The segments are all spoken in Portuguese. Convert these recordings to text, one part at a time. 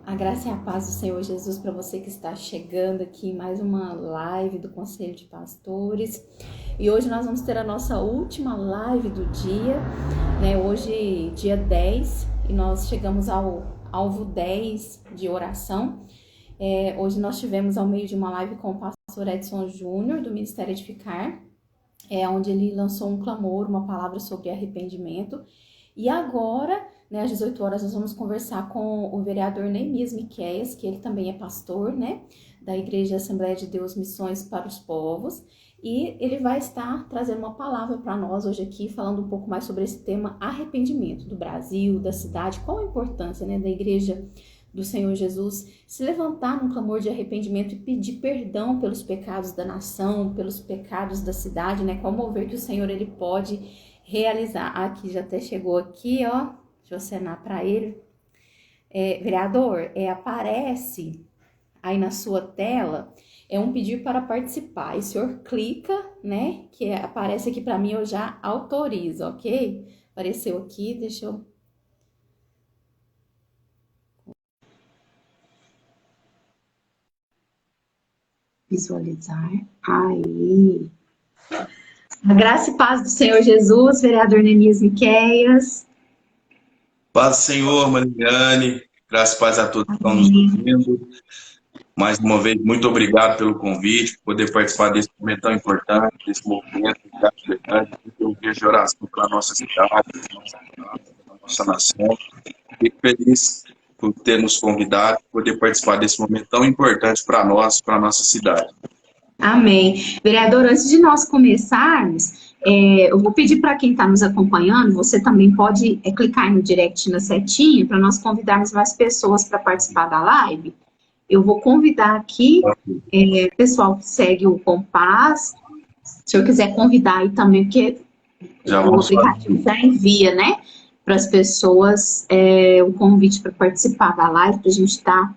A graça e a paz do Senhor Jesus para você que está chegando aqui em mais uma live do Conselho de Pastores. E hoje nós vamos ter a nossa última live do dia, né? Hoje, dia 10, e nós chegamos ao alvo 10 de oração. Hoje nós tivemos ao meio de uma live com o pastor Edson Júnior, do Ministério Edificar, onde ele lançou um clamor, uma palavra sobre arrependimento. E agora, às 18 horas, nós vamos conversar com o vereador Neemias Miqueias, que ele também é pastor, da Igreja Assembleia de Deus Missões para os Povos. E ele vai estar trazendo uma palavra para nós hoje aqui, falando um pouco mais sobre esse tema arrependimento do Brasil, da cidade, qual a importância, da Igreja do Senhor Jesus se levantar num clamor de arrependimento e pedir perdão pelos pecados da nação, pelos pecados da cidade, qual mover que o Senhor ele pode realizar. Aqui já até chegou aqui, ó. Deixa eu acenar para ele. Vereador, aparece aí na sua tela, um pedir para participar. E o senhor clica, que aparece aqui para mim, eu já autorizo, ok? Apareceu aqui, deixa eu... visualizar. Aí. A graça e paz do Senhor Jesus, vereador Neemias Miqueias. Paz do Senhor, Mariane. Graças e paz a todos que estão nos ouvindo. Mais uma vez, muito obrigado pelo convite, por poder participar desse momento tão importante, desse movimento de oração para a nossa cidade, para a nossa nação. Fico feliz por ter nos convidado, poder participar desse momento tão importante para nós, para a nossa cidade. Amém. Vereador, antes de nós começarmos, eu vou pedir para quem está nos acompanhando, você também pode clicar no direct na setinha, para nós convidarmos mais pessoas para participar da live. Eu vou convidar aqui pessoal que segue o Compass, se eu quiser convidar aí também, porque o aplicativo já envia, para as pessoas o convite para participar da live, para a gente estar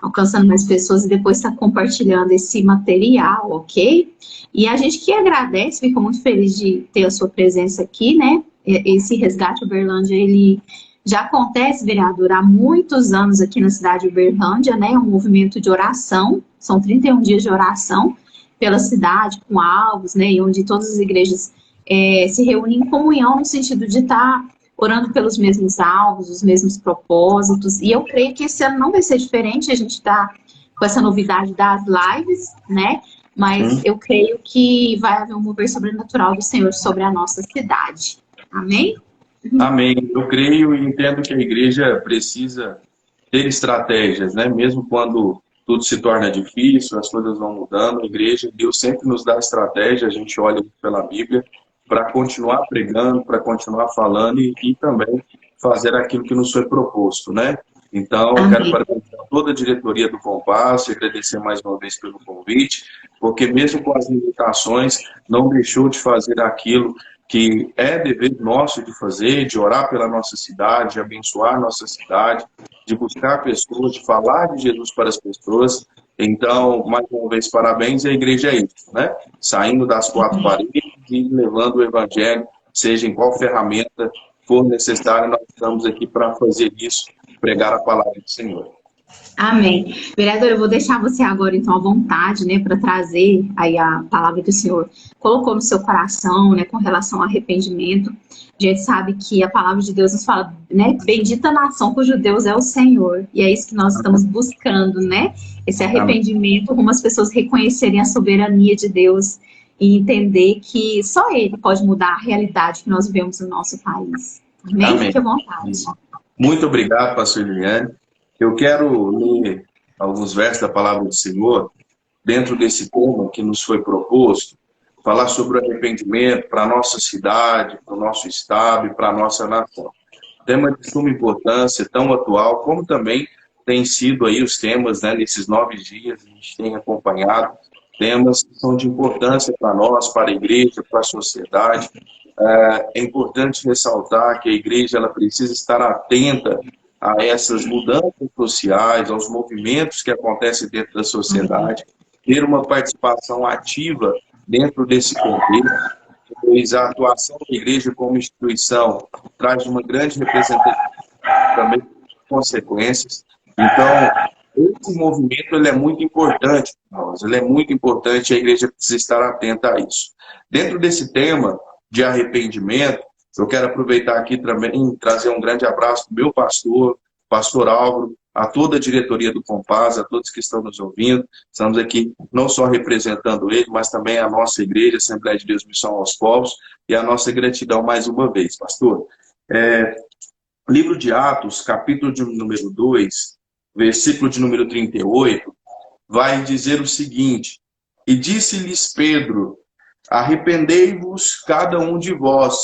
alcançando mais pessoas e depois estar compartilhando esse material, ok? E a gente que agradece, fica muito feliz de ter a sua presença aqui, Esse Resgate Uberlândia, ele já acontece, vereador, há muitos anos aqui na cidade de Uberlândia, um movimento de oração, são 31 dias de oração pela cidade, com alvos, e onde todas as igrejas se reúnem em comunhão no sentido de estar orando pelos mesmos alvos, os mesmos propósitos, e eu creio que esse ano não vai ser diferente, a gente está com essa novidade das lives, mas eu creio que vai haver um mover sobrenatural do Senhor sobre a nossa cidade. Amém? Amém. Eu creio e entendo que a igreja precisa ter estratégias, mesmo quando tudo se torna difícil, as coisas vão mudando, a igreja, Deus sempre nos dá estratégia, a gente olha pela Bíblia, para continuar pregando, para continuar falando e também fazer aquilo que nos foi proposto, Então, eu quero parabenizar toda a diretoria do Compasso e agradecer mais uma vez pelo convite, porque mesmo com as limitações, não deixou de fazer aquilo que é dever nosso de fazer, de orar pela nossa cidade, de abençoar a nossa cidade, de buscar pessoas, de falar de Jesus para as pessoas. Então, mais uma vez, parabéns, e a igreja é isso, Saindo das quatro paredes e levando o evangelho, seja em qual ferramenta for necessária, nós estamos aqui para fazer isso, pregar a palavra do Senhor. Amém. Vereador, eu vou deixar você agora, então, à vontade, para trazer aí a palavra que o Senhor colocou no seu coração, com relação ao arrependimento. A gente sabe que a palavra de Deus nos fala, bendita a nação cujo Deus é o Senhor. E é isso que nós estamos buscando, Esse arrependimento, como as pessoas reconhecerem a soberania de Deus e entender que só Ele pode mudar a realidade que nós vivemos no nosso país. Amém? Fique à vontade. Muito obrigado, pastor Liliane. Eu quero ler alguns versos da palavra do Senhor, dentro desse tema que nos foi proposto, falar sobre o arrependimento para a nossa cidade, para o nosso estado e para a nossa nação. Tema de suma importância, tão atual, como também tem sido aí os temas, nesses 9 dias, a gente tem acompanhado temas que são de importância para nós, para a igreja, para a sociedade. É importante ressaltar que a igreja ela precisa estar atenta a essas mudanças sociais, aos movimentos que acontecem dentro da sociedade, ter uma participação ativa dentro desse contexto, pois a atuação da igreja como instituição traz uma grande representatividade, também consequências. Então, esse movimento ele é muito importante para nós, ele é muito importante, a igreja precisa estar atenta a isso. Dentro desse tema de arrependimento, eu quero aproveitar aqui também e trazer um grande abraço para o meu pastor, pastor Álvaro, a toda a diretoria do Compaz, a todos que estão nos ouvindo. Estamos aqui não só representando ele, mas também a nossa igreja, Assembleia de Deus Missão aos Povos, e a nossa gratidão mais uma vez, pastor. Livro de Atos, capítulo de número 2, versículo de número 38, vai dizer o seguinte: e disse-lhes Pedro, arrependei-vos cada um de vós,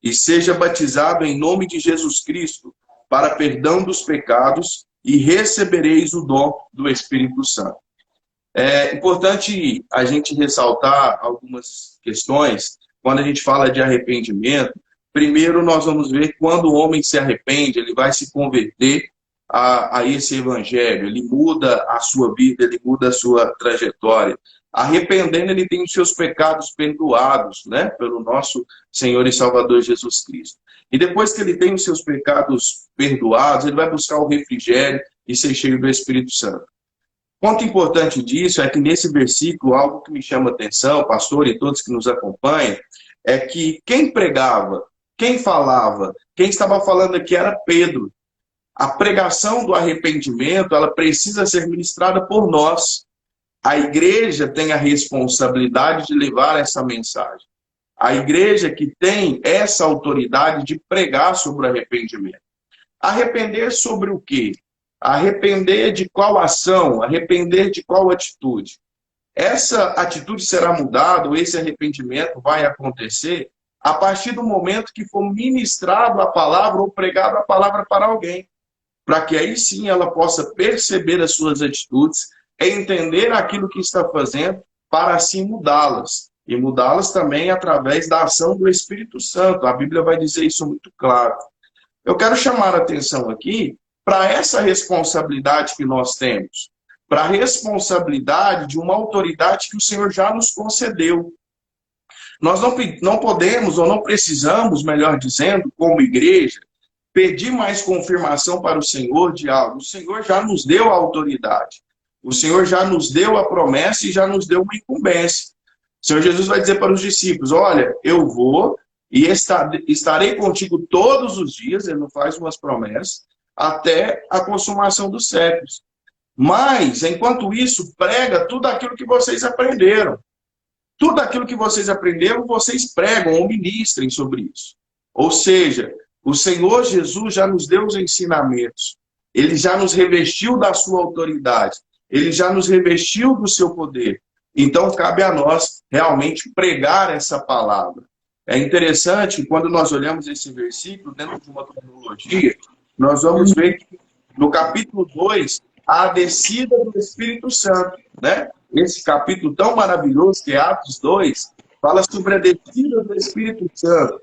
e seja batizado em nome de Jesus Cristo, para perdão dos pecados, e recebereis o dom do Espírito Santo. É importante a gente ressaltar algumas questões quando a gente fala de arrependimento. Primeiro, nós vamos ver que quando o homem se arrepende, ele vai se converter a esse evangelho, ele muda a sua vida, ele muda a sua trajetória. Arrependendo, ele tem os seus pecados perdoados, né, pelo nosso Senhor e Salvador Jesus Cristo. E depois que ele tem os seus pecados perdoados, ele vai buscar o refrigério e ser cheio do Espírito Santo. Ponto importante disso é que nesse versículo, algo que me chama a atenção, pastor e todos que nos acompanham, é que quem pregava, quem falava, quem estava falando aqui era Pedro. A pregação do arrependimento, ela precisa ser ministrada por nós. A igreja tem a responsabilidade de levar essa mensagem. A igreja que tem essa autoridade de pregar sobre o arrependimento. Arrepender sobre o quê? Arrepender de qual ação? Arrepender de qual atitude? Essa atitude será mudada, ou esse arrependimento vai acontecer a partir do momento que for ministrado a palavra ou pregado a palavra para alguém. Para que aí sim ela possa perceber as suas atitudes, entender aquilo que está fazendo, para assim mudá-las. E mudá-las também através da ação do Espírito Santo. A Bíblia vai dizer isso muito claro. Eu quero chamar a atenção aqui para essa responsabilidade que nós temos. Para a responsabilidade de uma autoridade que o Senhor já nos concedeu. Nós não podemos, ou não precisamos, melhor dizendo, como igreja, pedir mais confirmação para o Senhor de algo. O Senhor já nos deu a autoridade. O Senhor já nos deu a promessa e já nos deu uma incumbência. O Senhor Jesus vai dizer para os discípulos, olha, eu vou e estarei contigo todos os dias, ele não faz umas promessas, até a consumação dos séculos. Mas, enquanto isso, prega tudo aquilo que vocês aprenderam. Tudo aquilo que vocês aprenderam, vocês pregam ou ministrem sobre isso. Ou seja, o Senhor Jesus já nos deu os ensinamentos. Ele já nos revestiu da sua autoridade. Ele já nos revestiu do seu poder. Então, cabe a nós realmente pregar essa palavra. É interessante que quando nós olhamos esse versículo, dentro de uma cronologia, nós vamos ver que no capítulo 2, a descida do Espírito Santo, né? Esse capítulo tão maravilhoso que é Atos 2, fala sobre a descida do Espírito Santo.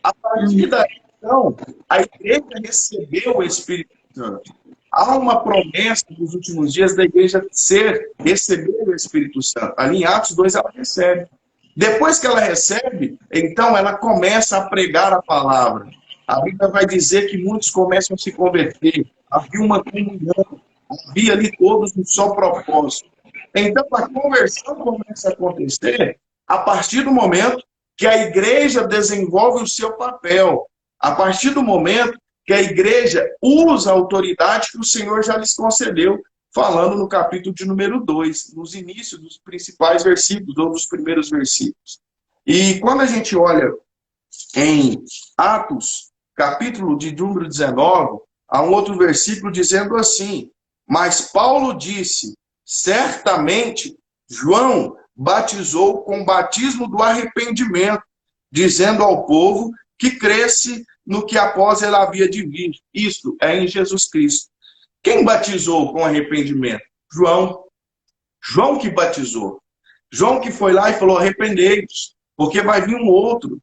A partir daí, então, a igreja recebeu o Espírito Santo. Há uma promessa nos últimos dias da igreja receber o Espírito Santo. Ali em Atos 2 ela recebe. Depois que ela recebe, então ela começa a pregar a palavra. A Bíblia vai dizer que muitos começam a se converter. Havia uma comunhão. Havia ali todos um só propósito. Então a conversão começa a acontecer a partir do momento que a igreja desenvolve o seu papel. A partir do momento que a igreja usa a autoridade que o Senhor já lhes concedeu, falando no capítulo de número 2, nos inícios dos principais versículos, ou dos primeiros versículos. E quando a gente olha em Atos, capítulo de número 19, há um outro versículo dizendo assim, mas Paulo disse, certamente João batizou com o batismo do arrependimento, dizendo ao povo que cresce no que após ele havia de vir. Isto é em Jesus Cristo. Quem batizou com arrependimento? João. João que batizou. João que foi lá e falou, arrependei-vos, porque vai vir um outro.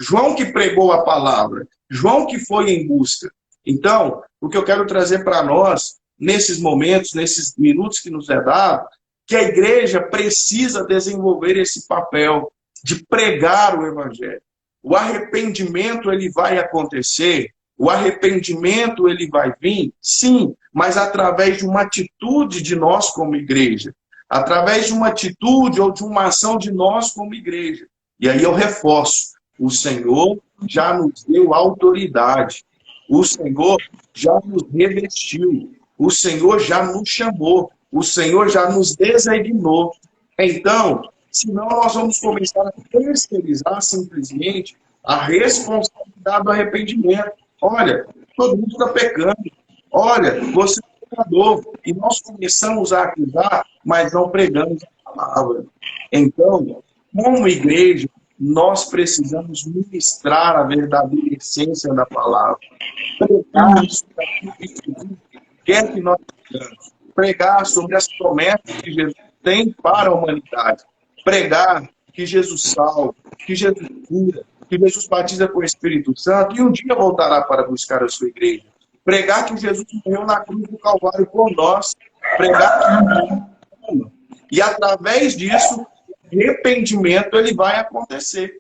João que pregou a palavra. João que foi em busca. Então, o que eu quero trazer para nós, nesses momentos, nesses minutos que nos é dado, que a igreja precisa desenvolver esse papel de pregar o evangelho. O arrependimento ele vai acontecer O arrependimento, ele vai vir? Sim, mas através de uma atitude de nós como igreja. Através de uma atitude ou de uma ação de nós como igreja. E aí eu reforço, o Senhor já nos deu autoridade. O Senhor já nos revestiu. O Senhor já nos chamou. O Senhor já nos designou. Então, senão nós vamos começar a terceirizar simplesmente a responsabilidade do arrependimento. Olha, todo mundo está pecando. Olha, você é pecador. E nós começamos a acusar, mas não pregamos a palavra. Então, como igreja, nós precisamos ministrar a verdadeira essência da palavra. Pregar sobre aquilo que quer que nós sejamos. Pregar sobre as promessas que Jesus tem para a humanidade. Pregar que Jesus salva, que Jesus cura, que Jesus batiza com o Espírito Santo e um dia voltará para buscar a sua igreja. Pregar que Jesus morreu na cruz do Calvário por nós. Pregar que... E através disso, arrependimento ele vai acontecer.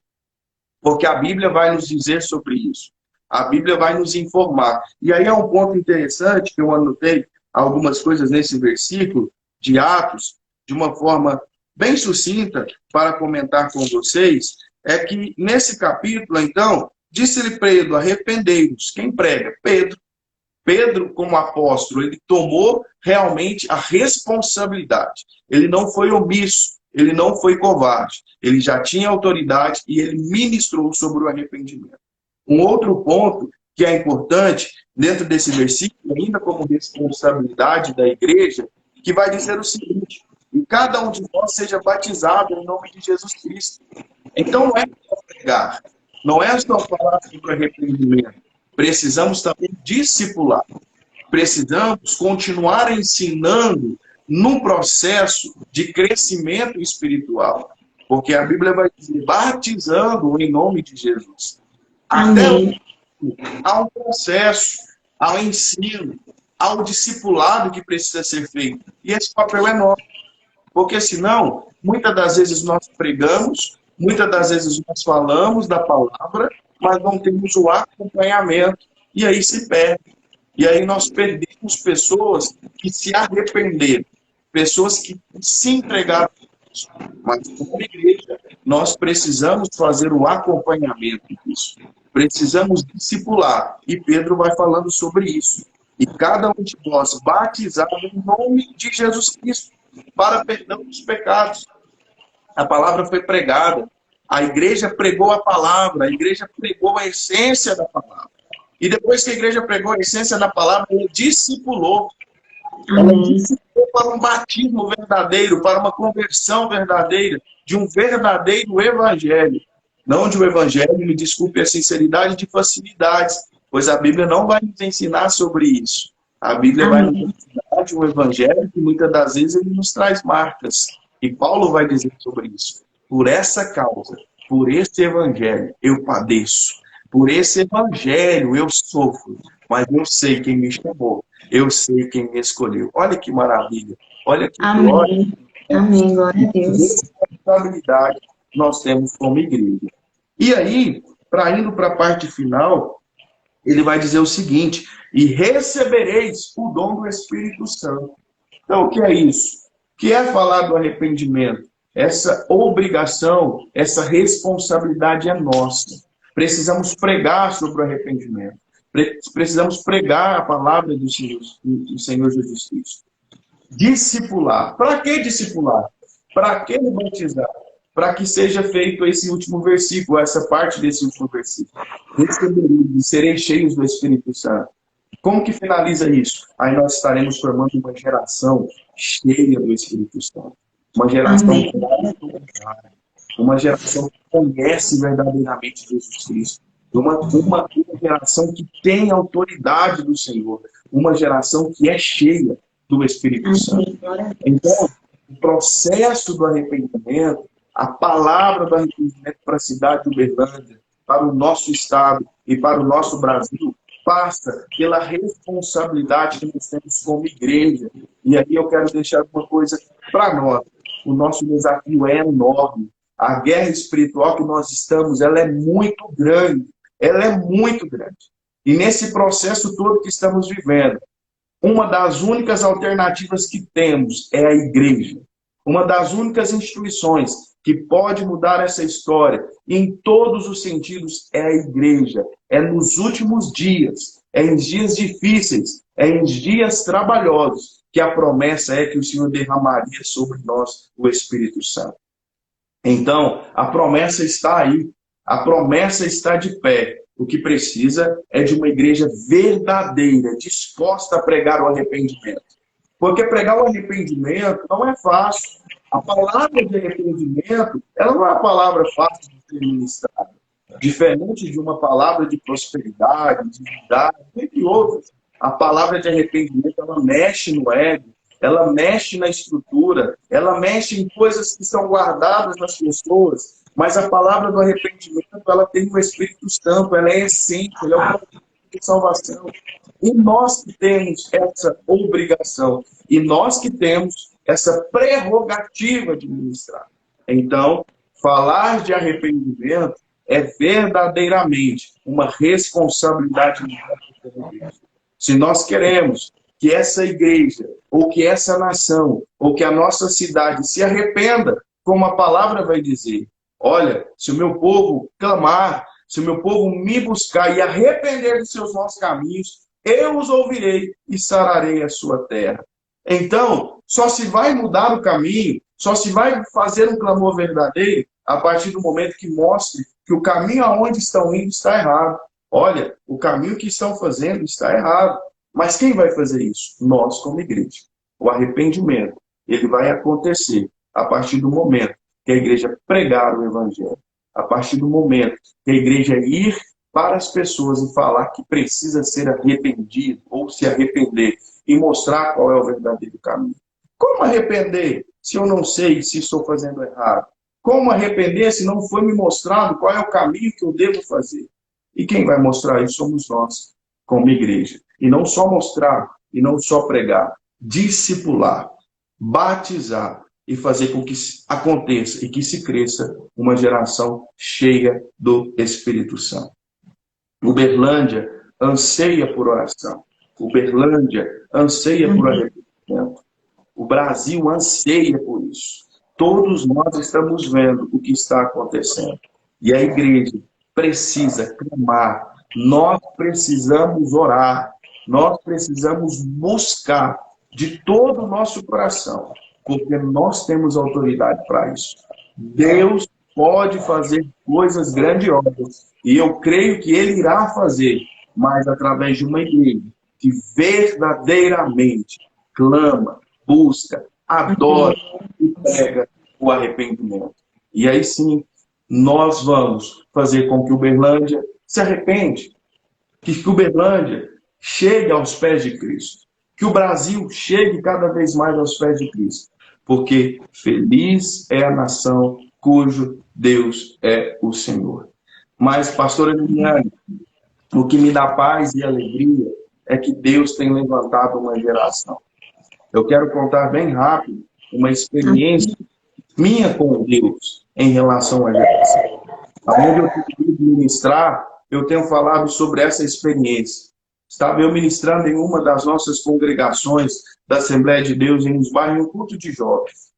Porque a Bíblia vai nos dizer sobre isso. A Bíblia vai nos informar. E aí é um ponto interessante que eu anotei algumas coisas nesse versículo de Atos, de uma forma bem sucinta para comentar com vocês, é que nesse capítulo, então, disse-lhe Pedro, arrependei-vos. Quem prega? Pedro. Pedro, como apóstolo, ele tomou realmente a responsabilidade. Ele não foi omisso, ele não foi covarde. Ele já tinha autoridade e ele ministrou sobre o arrependimento. Um outro ponto que é importante dentro desse versículo, ainda como responsabilidade da igreja, que vai dizer o seguinte: e cada um de nós seja batizado em nome de Jesus Cristo. Então não é só pregar, não é só falar sobre arrependimento. Precisamos também discipular. Precisamos continuar ensinando num processo de crescimento espiritual. Porque a Bíblia vai dizer, batizando em nome de Jesus. Até há um processo, há um ensino, há um discipulado que precisa ser feito. E esse papel é nosso. Porque senão, muitas das vezes nós pregamos, muitas das vezes nós falamos da palavra, mas não temos o acompanhamento. E aí se perde. E aí nós perdemos pessoas que se arrependeram, pessoas que se entregaram. Mas como igreja, nós precisamos fazer o acompanhamento disso. Precisamos discipular. E Pedro vai falando sobre isso. E cada um de nós batizado em nome de Jesus Cristo para perdão dos pecados. A palavra foi pregada. A igreja pregou a palavra. A igreja pregou a essência da palavra. E depois que a igreja pregou a essência da palavra, ela discipulou. Ela discipulou para um batismo verdadeiro, para uma conversão verdadeira, de um verdadeiro evangelho. Não de um evangelho, me desculpe a sinceridade, de facilidades, pois a Bíblia não vai nos ensinar sobre isso. A Bíblia vai nos ensinar de um evangelho que muitas das vezes ele nos traz marcas. E Paulo vai dizer sobre isso. Por essa causa, por esse evangelho, eu padeço. Por esse evangelho eu sofro, mas eu sei quem me chamou, eu sei quem me escolheu. Olha que maravilha, olha que glória. Amém, glória a Deus. Que responsabilidade nós temos como igreja. E aí, indo para a parte final, ele vai dizer o seguinte: e recebereis o dom do Espírito Santo. Então, o que é isso? O que é falar do arrependimento? Essa obrigação, essa responsabilidade é nossa. Precisamos pregar sobre o arrependimento. Precisamos pregar a palavra do Senhor Jesus Cristo. Discipular. Para que discipular? Para que batizar? Para que seja feito esse último versículo, essa parte desse último versículo. Recebereis, sereis cheios do Espírito Santo. Como que finaliza isso? Aí nós estaremos formando uma geração cheia do Espírito Santo. Uma geração uma geração que conhece verdadeiramente Jesus Cristo. Uma geração que tem autoridade do Senhor. Uma geração que é cheia do Espírito Santo. Então, o processo do arrependimento, a palavra do arrependimento para a cidade de Uberlândia, para o nosso estado e para o nosso Brasil, passa pela responsabilidade que nós temos como igreja. E aí eu quero deixar uma coisa para nós. O nosso desafio é enorme. A guerra espiritual que nós estamos, ela é muito grande. Ela é muito grande. E nesse processo todo que estamos vivendo, uma das únicas alternativas que temos é a igreja. Uma das únicas instituições que pode mudar essa história em todos os sentidos é a igreja. É nos últimos dias, é em dias difíceis, é em dias trabalhosos que a promessa é que o Senhor derramaria sobre nós o Espírito Santo. Então, a promessa está aí. A promessa está de pé. O que precisa é de uma igreja verdadeira, disposta a pregar o arrependimento. Porque pregar o arrependimento não é fácil. A palavra de arrependimento, ela não é uma palavra fácil de ser ministrada. Diferente de uma palavra de prosperidade, de unidade, entre outras. A palavra de arrependimento, ela mexe no ego, ela mexe na estrutura, ela mexe em coisas que são guardadas nas pessoas. Mas a palavra do arrependimento, ela tem o Espírito Santo, ela é essência, ela é o poder de salvação. E nós que temos essa obrigação, e nós que temos essa prerrogativa de ministrar. Então, falar de arrependimento é verdadeiramente uma responsabilidade nossa. Se nós queremos que essa igreja, ou que essa nação, ou que a nossa cidade se arrependa, como a palavra vai dizer, olha, se o meu povo clamar, se o meu povo me buscar e arrepender dos seus maus caminhos, eu os ouvirei e sararei a sua terra. Então, só se vai mudar o caminho, só se vai fazer um clamor verdadeiro a partir do momento que mostre que o caminho aonde estão indo está errado. Olha, o caminho que estão fazendo está errado. Mas quem vai fazer isso? Nós, como igreja. O arrependimento, ele vai acontecer a partir do momento que a igreja pregar o evangelho. A partir do momento que a igreja ir para as pessoas e falar que precisa ser arrependido ou se arrepender e mostrar qual é o verdadeiro caminho. Como arrepender se eu não sei se estou fazendo errado? Como arrepender se não foi me mostrado qual é o caminho que eu devo fazer? E quem vai mostrar isso somos nós, como igreja. E não só mostrar, e não só pregar, discipular, batizar e fazer com que aconteça e que se cresça uma geração cheia do Espírito Santo. Uberlândia anseia por oração. Uberlândia anseia por arrependimento. O Brasil anseia por isso. Todos nós estamos vendo o que está acontecendo. E a igreja precisa clamar. Nós precisamos orar. Nós precisamos buscar de todo o nosso coração. Porque nós temos autoridade para isso. Deus pode fazer coisas grandiosas. E eu creio que Ele irá fazer. Mas através de uma igreja que verdadeiramente clama, busca, adora e prega o arrependimento. E aí sim, nós vamos fazer com que Uberlândia se arrepende. Que Uberlândia chegue aos pés de Cristo. Que o Brasil chegue cada vez mais aos pés de Cristo. Porque feliz é a nação cujo Deus é o Senhor. Mas, pastora Liliane, o que me dá paz e alegria é que Deus tem levantado uma geração. Eu quero contar bem rápido uma experiência minha com Deus em relação à geração. Onde eu tenho ministrar, eu tenho falado sobre essa experiência. Estava eu ministrando em uma das nossas congregações da Assembleia de Deus, em uns bairros, em um culto de jovens.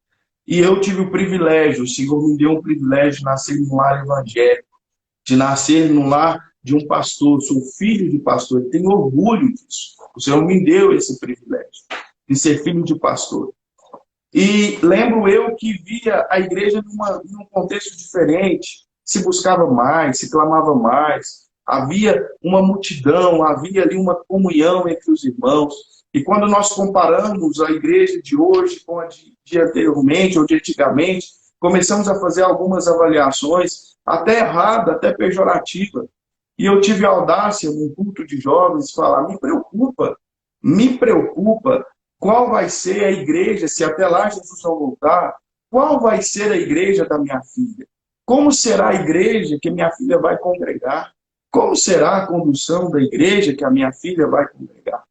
E eu tive o privilégio, o Senhor me deu um privilégio de nascer num lar evangélico, de nascer num lar de um pastor, sou filho de pastor, eu tenho orgulho disso. O Senhor me deu esse privilégio de ser filho de pastor. E lembro eu que via a igreja num contexto diferente, se buscava mais, se clamava mais, havia uma multidão, havia ali uma comunhão entre os irmãos. E quando nós comparamos a igreja de hoje com a de anteriormente ou de antigamente, começamos a fazer algumas avaliações, até errada, até pejorativa. E eu tive a audácia, num culto de jovens, de falar, me preocupa qual vai ser a igreja, se até lá Jesus não voltar, qual vai ser a igreja da minha filha? Como será a igreja que minha filha vai congregar? Como será a condução da igreja que a minha filha vai congregar?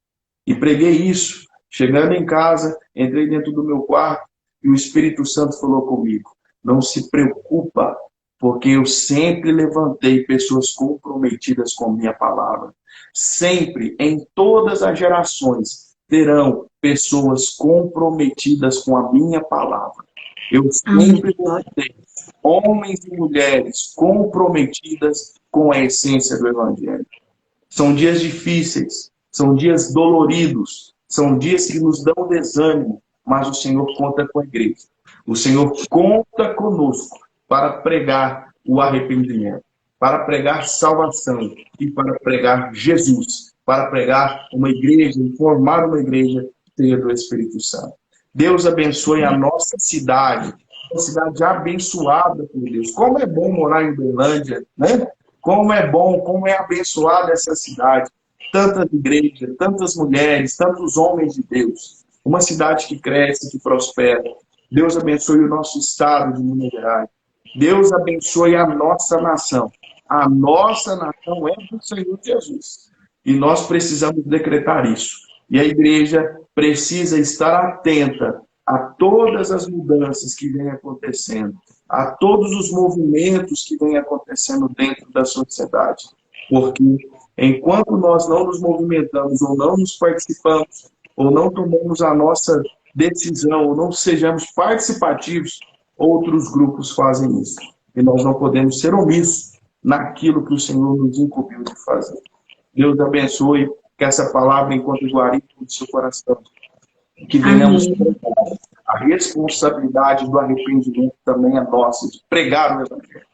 E preguei isso. Chegando em casa, entrei dentro do meu quarto e o Espírito Santo falou comigo, não se preocupa porque eu sempre levantei pessoas comprometidas com minha palavra. Sempre, em todas as gerações, terão pessoas comprometidas com a minha palavra. Eu Amém. sempre levantei homens e mulheres comprometidas com a essência do Evangelho. São dias difíceis, são dias doloridos, são dias que nos dão desânimo, mas o Senhor conta com a igreja. O Senhor conta conosco para pregar o arrependimento, para pregar salvação e para pregar Jesus, para pregar uma igreja, formar uma igreja cheia do Espírito Santo. Deus abençoe a nossa cidade, uma cidade abençoada por Deus. Como é bom morar em Uberlândia, né? Como é bom, como é abençoada essa cidade. Tantas igrejas, tantas mulheres, tantos homens de Deus. Uma cidade que cresce, que prospera. Deus abençoe o nosso estado de Minas Gerais. Deus abençoe a nossa nação. A nossa nação é do Senhor Jesus. E nós precisamos decretar isso. E a igreja precisa estar atenta a todas as mudanças que vêm acontecendo, a todos os movimentos que vêm acontecendo dentro da sociedade. Porque enquanto nós não nos movimentamos, ou não nos participamos, ou não tomamos a nossa decisão, ou não sejamos participativos, outros grupos fazem isso. E nós não podemos ser omissos naquilo que o Senhor nos incumbiu de fazer. Deus abençoe, que essa palavra encontre guarida no seu coração. Que venhamos pregar. A responsabilidade do arrependimento também é nossa, de pregar o Evangelho,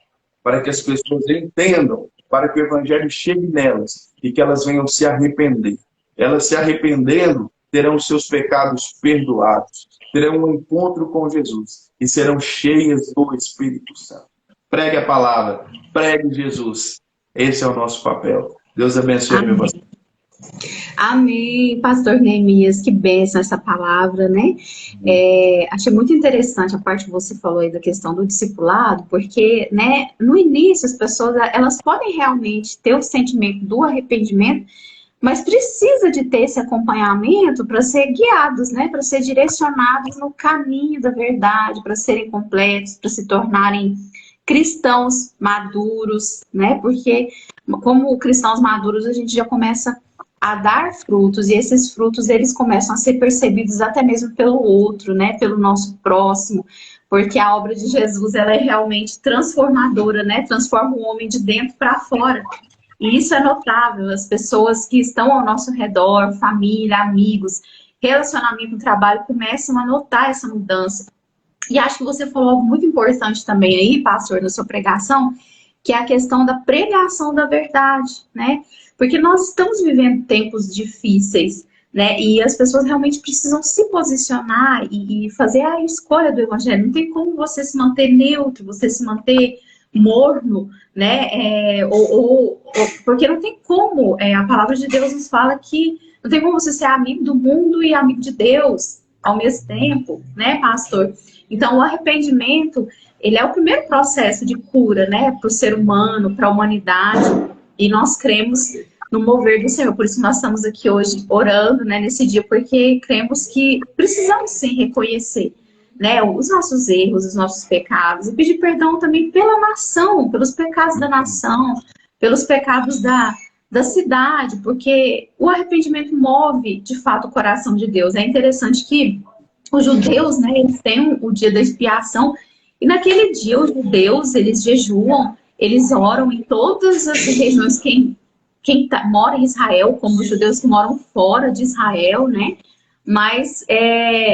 para que as pessoas entendam, para que o Evangelho chegue nelas e que elas venham se arrepender. Elas se arrependendo, terão seus pecados perdoados, terão um encontro com Jesus e serão cheias do Espírito Santo. Pregue a palavra, pregue Jesus. Esse é o nosso papel. Deus abençoe, meu pastor. Amém, pastor Neemias, que bênção essa palavra, né? Achei muito interessante a parte que você falou aí da questão do discipulado, porque, né, no início as pessoas, elas podem realmente ter o sentimento do arrependimento, mas precisa de ter esse acompanhamento para ser guiados, né? Para ser direcionados no caminho da verdade, para serem completos, para se tornarem cristãos maduros, né? Porque como cristãos maduros a gente já começa a dar frutos, e esses frutos eles começam a ser percebidos até mesmo pelo outro, né, pelo nosso próximo, porque a obra de Jesus ela é realmente transformadora, né, transforma o homem de dentro para fora, e isso é notável. As pessoas que estão ao nosso redor, família, amigos, relacionamento no trabalho, começam a notar essa mudança. E acho que você falou algo muito importante também aí, pastor, na sua pregação, que é a questão da pregação da verdade, né? Porque nós estamos vivendo tempos difíceis, né? E as pessoas realmente precisam se posicionar e fazer a escolha do evangelho. Não tem como você se manter neutro, você se manter morno, né? Porque não tem como. A palavra de Deus nos fala que não tem como você ser amigo do mundo e amigo de Deus ao mesmo tempo, né, pastor? Então, o arrependimento, ele é o primeiro processo de cura, né, para o ser humano, para a humanidade. E nós cremos no mover do Senhor. Por isso nós estamos aqui hoje orando, né, nesse dia, porque cremos que precisamos sim reconhecer, né, os nossos erros, os nossos pecados, e pedir perdão também pela nação, pelos pecados da nação, pelos pecados da cidade, porque o arrependimento move, de fato, o coração de Deus. É interessante que os judeus, né, eles têm o dia da expiação, e naquele dia os judeus, eles jejuam, eles oram em todas as regiões, quem mora em Israel, como os judeus que moram fora de Israel, né? Mas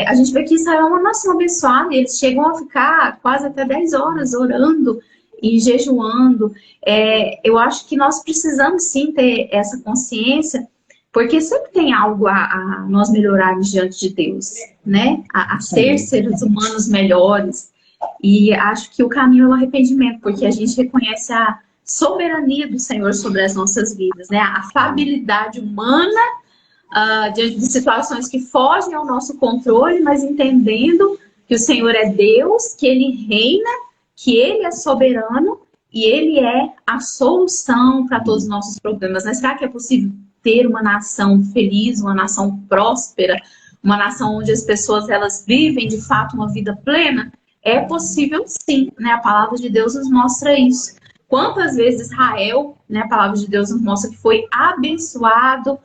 a gente vê que Israel é uma nação abençoada, e eles chegam a ficar quase até 10 horas orando e jejuando. Eu acho que nós precisamos sim ter essa consciência, porque sempre tem algo a nós melhorarmos diante de Deus, né? A ser seres humanos melhores. E acho que o caminho é o arrependimento, porque a gente reconhece a soberania do Senhor sobre as nossas vidas, né? A fabilidade humana diante de situações que fogem ao nosso controle, mas entendendo que o Senhor é Deus, que Ele reina, que Ele é soberano e Ele é a solução para todos os nossos problemas. Mas será que é possível ter uma nação feliz, uma nação próspera, uma nação onde as pessoas elas vivem de fato uma vida plena? é possível sim, né? A palavra de Deus nos mostra isso. Quantas vezes Israel, né, a palavra de Deus nos mostra que foi abençoado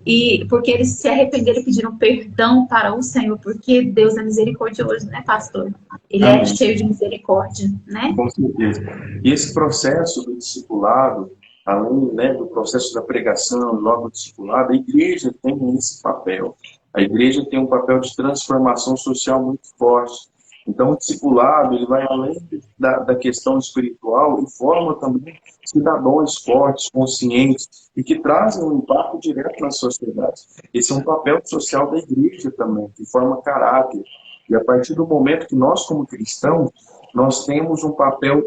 e porque eles se arrependeram e pediram perdão para o Senhor, porque Deus é misericordioso, né, pastor? Ele é Amém. cheio de misericórdia, né? Com certeza. E esse processo do discipulado, além, né, do processo da pregação, logo do discipulado, a igreja tem esse papel. A igreja tem um papel de transformação social muito forte. Então, o discipulado, ele vai além da questão espiritual e forma também cidadãos fortes, conscientes e que trazem um impacto direto na sociedade. Esse é um papel social da igreja também, que forma caráter. E a partir do momento que nós, como cristãos, nós temos um papel,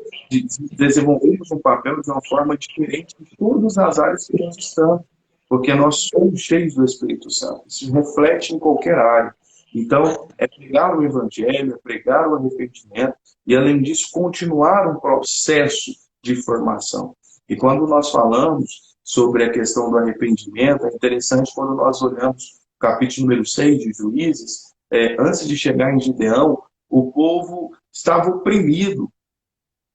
desenvolvemos um papel de uma forma diferente em todas as áreas que nós estamos, porque nós somos cheios do Espírito Santo. Isso reflete em qualquer área. Então, é pregar o Evangelho, é pregar o arrependimento, e além disso, continuar um processo de formação. E quando nós falamos sobre a questão do arrependimento, é interessante quando nós olhamos o capítulo número 6 de Juízes, antes de chegar em Gideão, o povo estava oprimido.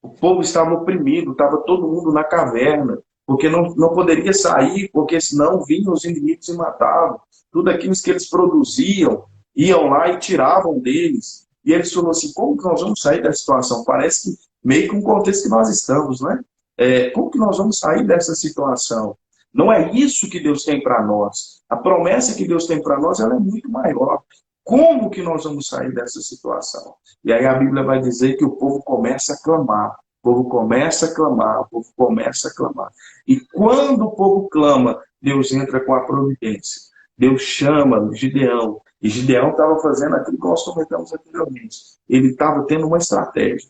O povo estava oprimido, estava todo mundo na caverna, porque não poderia sair, porque senão vinham os inimigos e matavam. Tudo aquilo que eles produziam, iam lá e tiravam deles. E eles falaram assim, como que nós vamos sair dessa situação? Parece que meio que um contexto que nós estamos, né? Como que nós vamos sair dessa situação? Não é isso que Deus tem para nós. A promessa que Deus tem para nós, ela é muito maior. Como que nós vamos sair dessa situação? E aí a Bíblia vai dizer que o povo começa a clamar. O povo começa a clamar, o povo começa a clamar. E quando o povo clama, Deus entra com a providência. Deus chama Gideão. E Gideão estava fazendo aquilo que nós comentamos anteriormente. Ele estava tendo uma estratégia,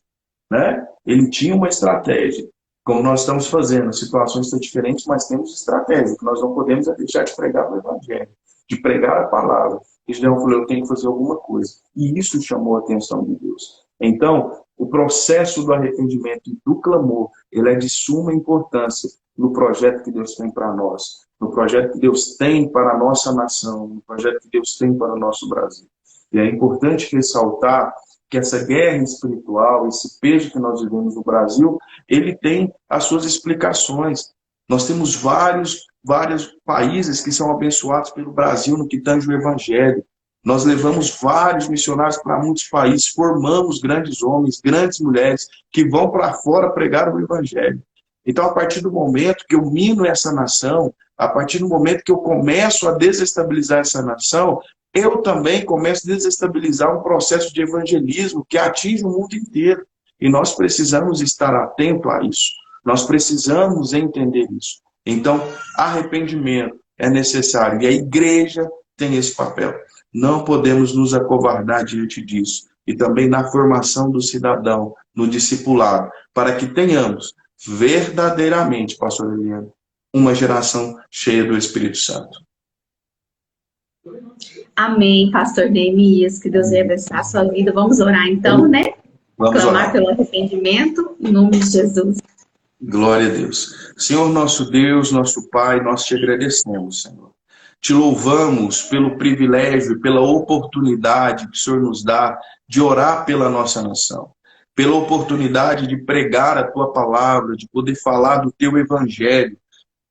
né? Ele tinha uma estratégia. Como nós estamos fazendo, as situações estão diferentes, mas temos estratégia. O que nós não podemos é deixar de pregar o Evangelho, de pregar a palavra. E Gideão falou, eu tenho que fazer alguma coisa. E isso chamou a atenção de Deus. Então, o processo do arrependimento e do clamor, ele é de suma importância no projeto que Deus tem para nós, no projeto que Deus tem para a nossa nação, no projeto que Deus tem para o nosso Brasil. E é importante ressaltar que essa guerra espiritual, esse peso que nós vivemos no Brasil, ele tem as suas explicações. Nós temos vários países que são abençoados pelo Brasil no que tange o Evangelho. Nós levamos vários missionários para muitos países, formamos grandes homens, grandes mulheres, que vão para fora pregar o Evangelho. Então, a partir do momento que eu mino essa nação, a partir do momento que eu começo a desestabilizar essa nação, eu também começo a desestabilizar um processo de evangelismo que atinge o mundo inteiro. E nós precisamos estar atento a isso. Nós precisamos entender isso. Então, arrependimento é necessário. E a igreja tem esse papel. Não podemos nos acovardar diante disso. E também na formação do cidadão, no discipulado, para que tenhamos verdadeiramente, pastor Eliane, uma geração cheia do Espírito Santo. Amém, pastor Neemias, que Deus venha abençoar a sua vida. Vamos orar então, né? Vamos clamar orar. pelo arrependimento, em nome de Jesus. Glória a Deus. Senhor nosso Deus, nosso Pai, nós te agradecemos, Senhor. Te louvamos pelo privilégio, pela oportunidade que o Senhor nos dá de orar pela nossa nação, pela oportunidade de pregar a tua palavra, de poder falar do teu evangelho.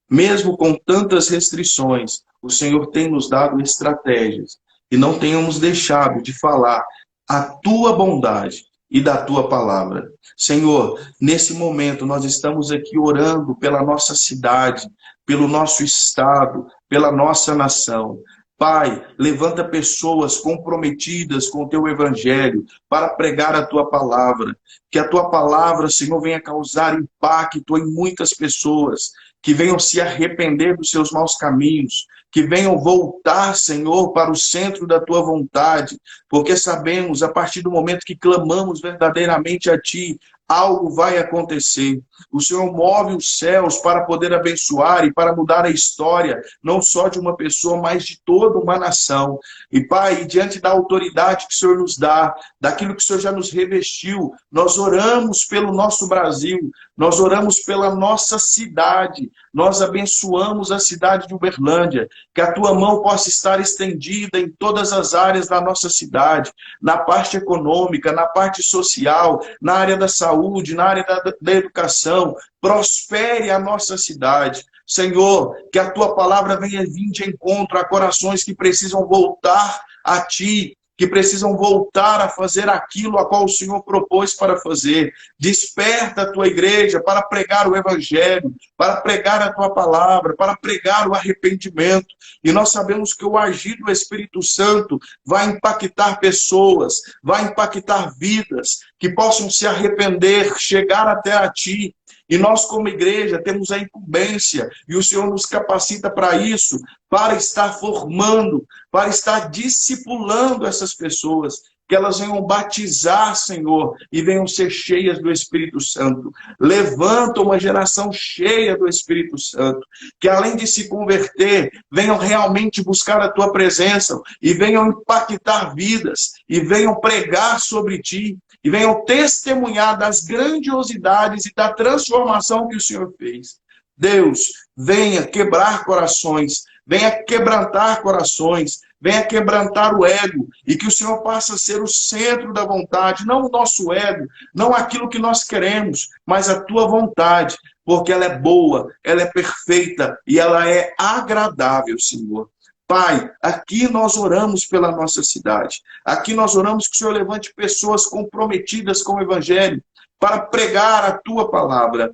Mesmo com tantas restrições, o Senhor tem nos dado estratégias e não tenhamos deixado de falar a tua bondade e da tua palavra. Senhor, nesse momento nós estamos aqui orando pela nossa cidade, pelo nosso estado, pela nossa nação. Pai, levanta pessoas comprometidas com o teu evangelho para pregar a tua palavra. Que a tua palavra, Senhor, venha causar impacto em muitas pessoas, que venham se arrepender dos seus maus caminhos, que venham voltar, Senhor, para o centro da tua vontade, porque sabemos, a partir do momento que clamamos verdadeiramente a ti, algo vai acontecer. O Senhor move os céus para poder abençoar e para mudar a história, não só de uma pessoa, mas de toda uma nação. E, Pai, diante da autoridade que o Senhor nos dá, daquilo que o Senhor já nos revestiu, nós oramos pelo nosso Brasil, nós oramos pela nossa cidade, nós abençoamos a cidade de Uberlândia, que a Tua mão possa estar estendida em todas as áreas da nossa cidade, na parte econômica, na parte social, na área da saúde, na área da educação. Prospere a nossa cidade. Senhor, que a Tua palavra venha vir de encontro a corações que precisam voltar a Ti, que precisam voltar a fazer aquilo a qual o Senhor propôs para fazer. Desperta a Tua igreja para pregar o Evangelho, para pregar a Tua palavra, para pregar o arrependimento. E nós sabemos que o agir do Espírito Santo vai impactar pessoas, vai impactar vidas, que possam se arrepender, chegar até a Ti. E nós, como igreja, temos a incumbência, e o Senhor nos capacita para isso, para estar formando, para estar discipulando essas pessoas, que elas venham batizar, Senhor, e venham ser cheias do Espírito Santo. Levanta uma geração cheia do Espírito Santo, que além de se converter, venham realmente buscar a Tua presença, e venham impactar vidas, e venham pregar sobre Ti, e venham testemunhar das grandiosidades e da transformação que o Senhor fez. Deus, venha quebrar corações, venha quebrantar corações, venha quebrantar o ego, e que o Senhor passe a ser o centro da vontade, não o nosso ego, não aquilo que nós queremos, mas a Tua vontade, porque ela é boa, ela é perfeita e ela é agradável, Senhor. Pai, aqui nós oramos pela nossa cidade. Aqui nós oramos que o Senhor levante pessoas comprometidas com o Evangelho para pregar a Tua palavra.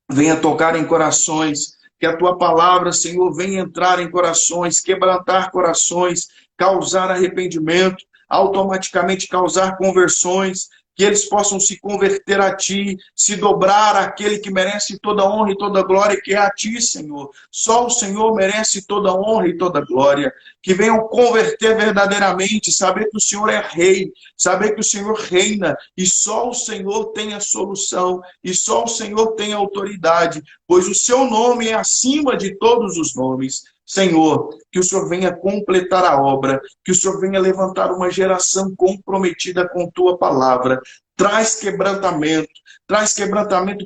Venha tocar em corações, que a Tua palavra, Senhor, venha entrar em corações, quebrantar corações, causar arrependimento, automaticamente causar conversões, que eles possam se converter a Ti, se dobrar àquele que merece toda honra e toda glória, que é a Ti, Senhor. Só o Senhor merece toda honra e toda glória. Que venham converter verdadeiramente, saber que o Senhor é Rei, saber que o Senhor reina, e só o Senhor tem a solução, e só o Senhor tem a autoridade, pois o Seu nome é acima de todos os nomes. Senhor, que o Senhor venha completar a obra, que o Senhor venha levantar uma geração comprometida com Tua palavra. Traz quebrantamento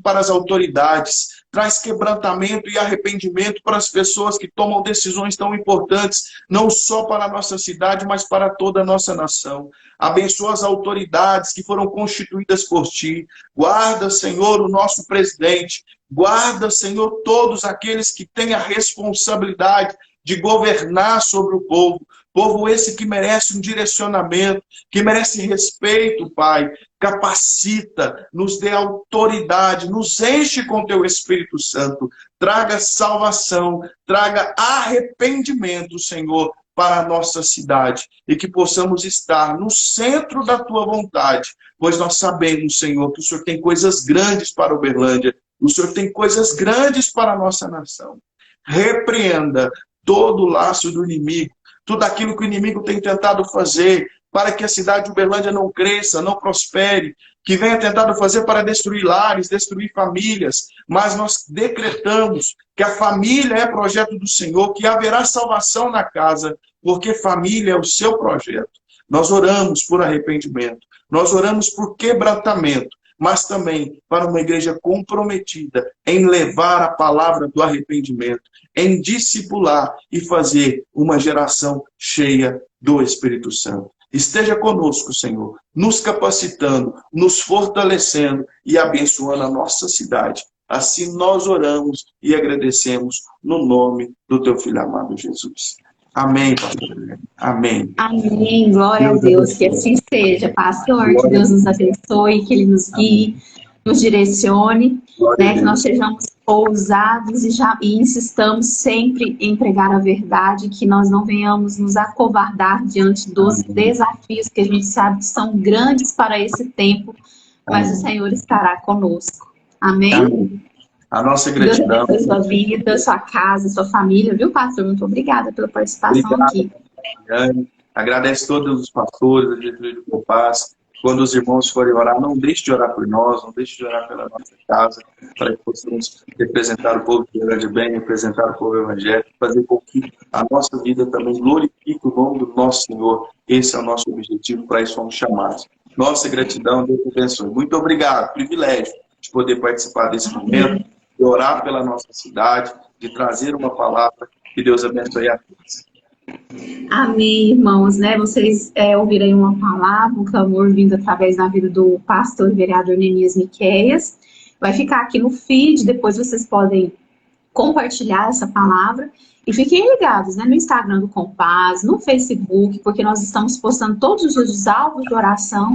para as autoridades, traz quebrantamento e arrependimento para as pessoas que tomam decisões tão importantes, não só para a nossa cidade, mas para toda a nossa nação. Abençoa as autoridades que foram constituídas por Ti. Guarda, Senhor, o nosso presidente. Guarda, Senhor, todos aqueles que têm a responsabilidade de governar sobre o povo. Povo esse que merece um direcionamento, que merece respeito, Pai. Capacita, nos dê autoridade, nos enche com Teu Espírito Santo. Traga salvação, traga arrependimento, Senhor, para a nossa cidade. E que possamos estar no centro da Tua vontade. Pois nós sabemos, Senhor, que o Senhor tem coisas grandes para Uberlândia. O Senhor tem coisas grandes para a nossa nação. Repreenda todo o laço do inimigo, tudo aquilo que o inimigo tem tentado fazer para que a cidade de Uberlândia não cresça, não prospere, que venha tentado fazer para destruir lares, destruir famílias, mas nós decretamos que a família é projeto do Senhor, que haverá salvação na casa, porque família é o Seu projeto. Nós oramos por arrependimento, nós oramos por quebrantamento, mas também para uma igreja comprometida em levar a palavra do arrependimento, em discipular e fazer uma geração cheia do Espírito Santo. Esteja conosco, Senhor, nos capacitando, nos fortalecendo e abençoando a nossa cidade. Assim nós oramos e agradecemos no nome do Teu Filho amado Jesus. Amém, pastor. Amém. Amém. Glória a Deus. Que assim seja, pastor. Que Deus nos abençoe, que Ele nos guie, nos direcione, né? Que nós sejamos ousados e insistamos sempre em pregar a verdade, que nós não venhamos nos acovardar diante dos desafios que a gente sabe que são grandes para esse tempo, mas o Senhor estará conosco. Amém? Amém. A nossa gratidão. Deus abençoe sua vida, sua casa, sua família, viu, pastor? Muito obrigada pela participação aqui. Agradece a todos os pastores, a diretoria do Copaz, Quando os irmãos forem orar, não deixe de orar por nós, não deixe de orar pela nossa casa, para que possamos representar o povo de grande bem, representar o povo evangélico, fazer com que a nossa vida também glorifique o nome do nosso Senhor. Esse é o nosso objetivo, para isso fomos chamados. Nossa gratidão, Deus abençoe. Muito obrigado, privilégio de poder participar desse momento, de orar pela nossa cidade, de trazer uma palavra. Que Deus abençoe a todos. Amém, irmãos, né? Vocês ouviram aí uma palavra, um clamor vindo através da vida do pastor e vereador Neemias Miqueias. Vai ficar aqui no feed, depois vocês podem compartilhar essa palavra. E fiquem ligados, né, no Instagram do Compaz, no Facebook, porque nós estamos postando todos os dias os alvos de oração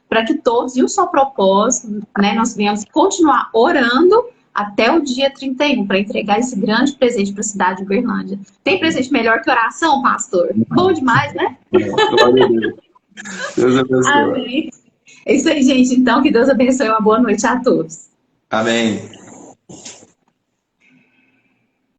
para que todos, e o seu propósito, né, nós venhamos continuar orando até o dia 31, para entregar esse grande presente para a cidade de Uberlândia. Tem presente melhor que oração, pastor? Bom demais, né? Glória a Deus. Deus abençoe. Amém. É isso aí, gente. Então, que Deus abençoe. Uma boa noite a todos. Amém.